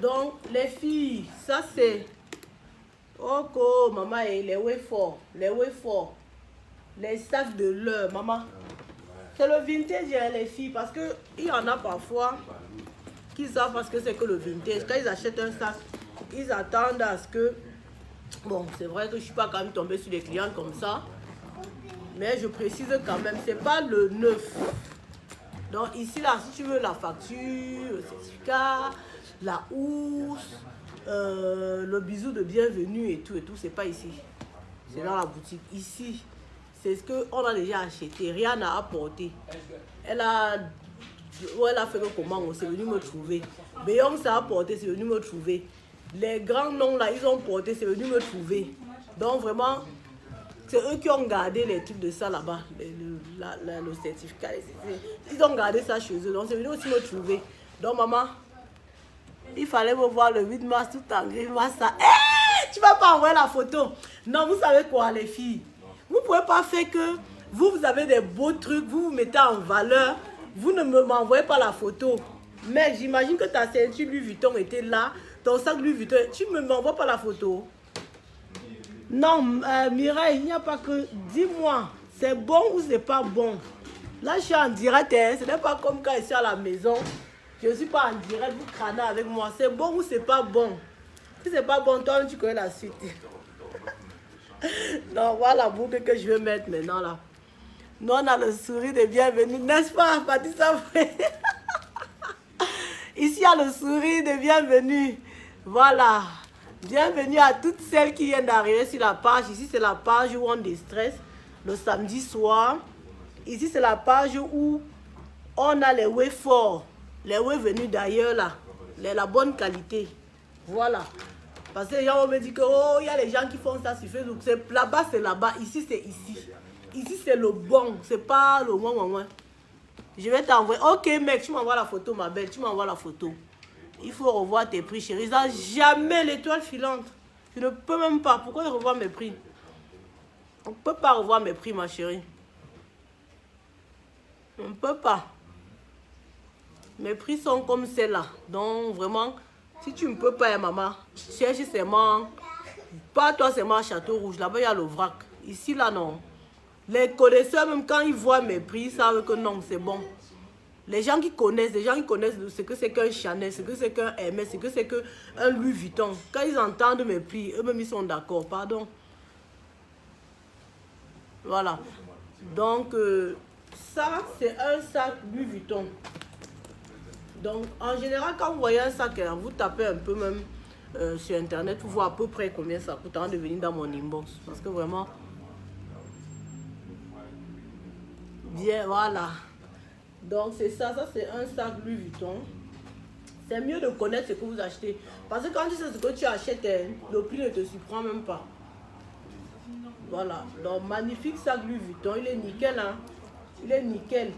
Speaker 1: Donc, les filles, ça c'est... Oh, maman, les wafers, les sacs de l'heure, maman. C'est le vintage, hein, les filles, parce que il y en a parfois qui savent parce que c'est que le vintage. Quand ils achètent un sac, ils attendent à ce que... Bon, c'est vrai que je ne suis pas quand même tombée sur des clients comme ça, mais je précise quand même, c'est pas le neuf. Donc ici, là, si tu veux la facture, le certificat, la housse, le bisou de bienvenue et tout, c'est pas ici. C'est dans la boutique. Ici, c'est ce qu'on a déjà acheté. Rien n'a apporté. Elle a fait le commande, c'est venu me trouver. Beyoncé a apporté, c'est venu me trouver. Les grands noms là, ils ont porté, c'est venu me trouver. Donc vraiment, c'est eux qui ont gardé les trucs de ça là-bas, le certificat. Ils ont gardé ça chez eux, donc c'est venu aussi me trouver. Donc maman, il fallait me voir le 8 mars tout en gris. Tu vas pas envoyer la photo. Non, vous savez quoi les filles? Vous ne pouvez pas faire que vous avez des beaux trucs, vous vous mettez en valeur, vous ne m'envoyez pas la photo. Mais j'imagine que ta ceinture Louis Vuitton était là, ton sac Louis Vuitton, tu ne m'envoies pas la photo. Non, Mireille, il n'y a pas que... Dis-moi, c'est bon ou c'est pas bon? Là, je suis en direct, hein. Ce n'est pas comme quand je suis à la maison. Je ne suis pas en direct, vous crânez avec moi. C'est bon ou c'est pas bon? Si c'est pas bon, toi, tu connais la suite. Donc, voilà la boucle que je vais mettre maintenant, là. Nous, on a le sourire de bienvenue, n'est-ce pas, Fatissa? Ici, il y a le sourire de bienvenue. Voilà. Bienvenue à toutes celles qui viennent d'arriver sur la page. Ici, c'est la page où on déstresse le samedi soir. Ici, c'est la page où on a les whey forts. Les whey venus d'ailleurs, là. La bonne qualité. Voilà. Parce que les gens vont me dire que, oh, il y a les gens qui font ça sur Facebook. Là-bas, c'est là-bas. Ici, c'est ici. Ici, c'est le bon. C'est pas le moins. Je vais t'envoyer. Ok, mec, tu m'envoies la photo, ma belle. Tu m'envoies la photo. Il faut revoir tes prix, chérie. Ça, jamais l'étoile filante. Je ne peux même pas. Pourquoi revoir mes prix? On ne peut pas revoir mes prix, ma chérie. On ne peut pas. Mes prix sont comme celle-là. Donc, vraiment, si tu ne peux pas, maman, cherche seulement. Pas toi, seulement à Château Rouge. Là-bas, il y a le vrac. Ici, là, non. Les connaisseurs, même quand ils voient mes prix, ils savent que non, c'est bon. Les gens qui connaissent ce que c'est qu'un Chanel, ce que c'est qu'un Hermès, ce que c'est qu'un Louis Vuitton. Quand ils entendent mes prix, eux-mêmes, ils sont d'accord. Pardon. Voilà. Donc, ça, c'est un sac Louis Vuitton. Donc, en général, quand vous voyez un sac, vous tapez un peu même sur Internet pour voir à peu près combien ça coûte avant de venir dans mon inbox. Parce que vraiment... Bien, voilà. Donc c'est ça, ça c'est un sac Louis Vuitton. C'est mieux de connaître ce que vous achetez. Parce que quand tu sais ce que tu achètes, le prix ne te surprend même pas. Voilà. Donc magnifique sac Louis Vuitton. Il est nickel, hein. Il est nickel.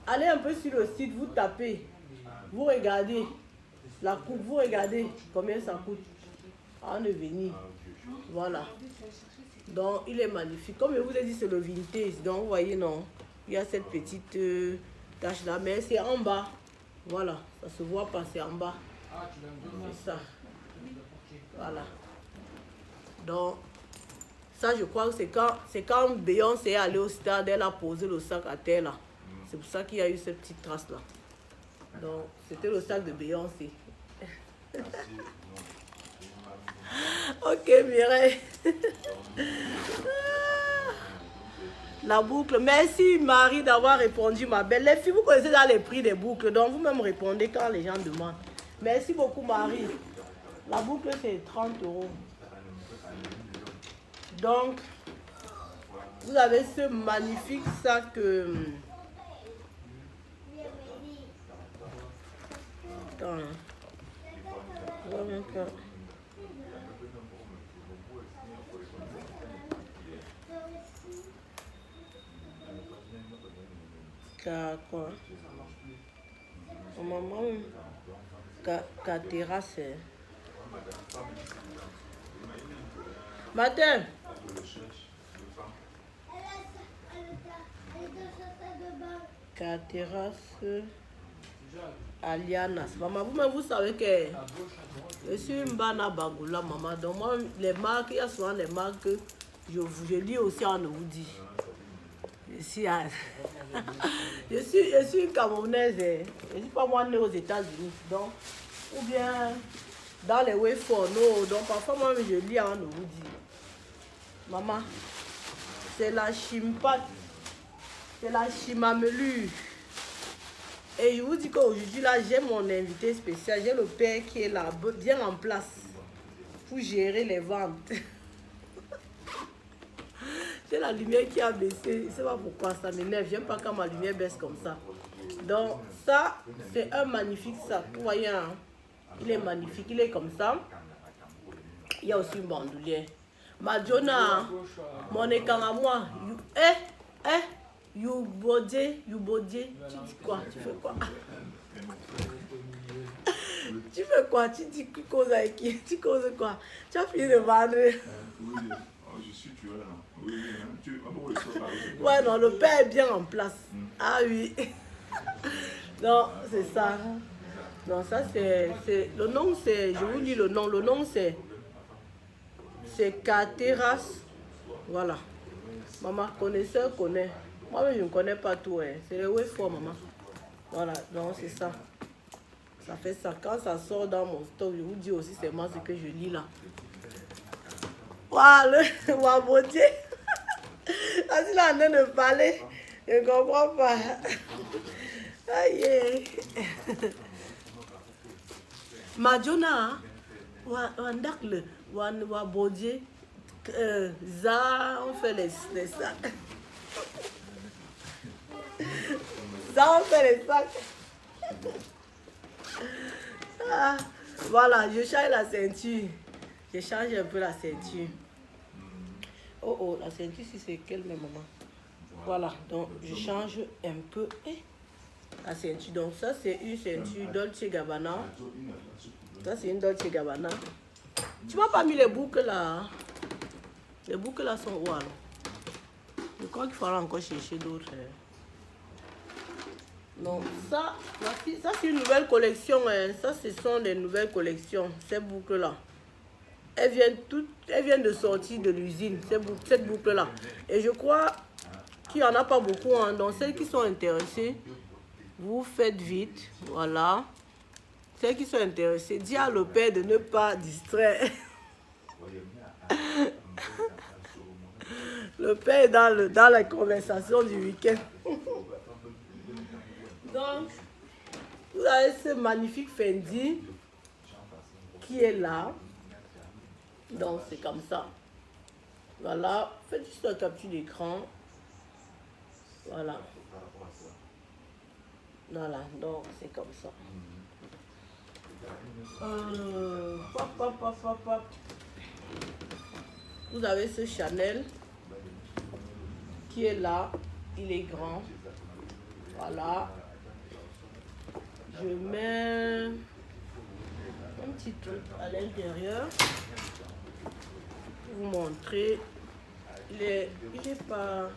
Speaker 1: Allez un peu sur le site, vous tapez. Vous regardez la coupe, vous regardez combien ça coûte. En devenir. Voilà. Donc il est magnifique. Comme je vous ai dit, c'est le vintage. Donc vous voyez, non. Il y a cette petite tache là, mais c'est en bas. Voilà, ça se voit pas, c'est en bas. C'est ça. Voilà. Donc, ça je crois que c'est quand Beyoncé est allée au stade, elle a posé le sac à terre là. C'est pour ça qu'il y a eu cette petite trace là. Donc, c'était le sac de Beyoncé. Ok, Mireille. La boucle. Merci Marie d'avoir répondu, ma belle. Les filles, vous connaissez dans les prix des boucles, donc vous-même répondez quand les gens demandent. Merci beaucoup Marie. La boucle c'est 30 €. Donc, vous avez ce magnifique sac. Attends. Quoi? Maman, terrasse. Matin. Terrasse. Alianas. Maman, vous savez que je suis une bana bagoula, maman. Donc, moi, les marques, il y a souvent les marques que je lis aussi en Oudi. Je suis une Camerounaise. Je ne suis pas moi née aux États-Unis. Donc, ou bien dans les Wayford. Non, donc parfois moi je lis en Oudi. Maman, c'est la chimpat. C'est la chimamelu. Et je vous dis qu'aujourd'hui là, j'ai mon invité spécial. J'ai le père qui est là, bien en place pour gérer les ventes. C'est la lumière qui a baissé. Je ne sais pas pourquoi ça m'énerve. J'aime pas quand ma lumière baisse comme ça. Donc ça, c'est un magnifique sac. Vous voyez, hein? Il est magnifique. Il est comme ça. Il y a aussi une bandoulière. Madjona, mon écran à moi. You bodje. Tu dis quoi? Tu fais quoi? Tu fais quoi? Tu dis que cause avec qui? Tu causes quoi? Tu as fini de vendre.
Speaker 2: Je suis tueur là. Oui,
Speaker 1: ouais, non, le père est bien en place. Ah oui. Non, c'est ça. Non, ça c'est. Le nom c'est. Je vous dis le nom. Le nom c'est. C'est Cateras. Voilà. Maman, connaisseur connaît. Moi, je ne connais pas tout. Hein. C'est le Wayford, maman. Voilà, donc c'est ça. Ça fait ça. Quand ça sort dans mon stock, je vous dis aussi c'est moi ce que je lis là. Waouh, le Wabotier. As-tu là en train de parler? Je ne comprends pas. Aïe. Madjona, Wandakle, Wabodje, Ça, on fait les sacs. Ça, on fait les sacs. Ah, voilà, je change la ceinture. Je change un peu la ceinture. Oh, la ceinture, si c'est quelle même maman? Voilà, donc je change un peu la ceinture. Donc ça, c'est une ceinture Dolce Gabbana. Ça, c'est une Dolce Gabbana. Tu m'as pas mis les boucles là? Les boucles là sont où alors? Je crois qu'il faudra encore chercher d'autres. Donc ça c'est une nouvelle collection. Ça, ce sont des nouvelles collections. Ces boucles là. Elles viennent de sortir de l'usine, cette boucle là. Et je crois qu'il n'y en a pas beaucoup. Hein. Donc celles qui sont intéressées, vous faites vite. Voilà. Celles qui sont intéressées, dis à le père de ne pas distraire. Le père est dans la conversation du week-end. Donc, vous avez ce magnifique Fendi qui est là. Donc, c'est comme ça. Voilà. Faites juste la capture d'écran. Voilà. Voilà, donc c'est comme ça. Pop, pop, pop, pop, pop. Vous avez ce Chanel qui est là. Il est grand. Voilà. Je mets un petit truc à l'intérieur pour vous montrer. Il est pas...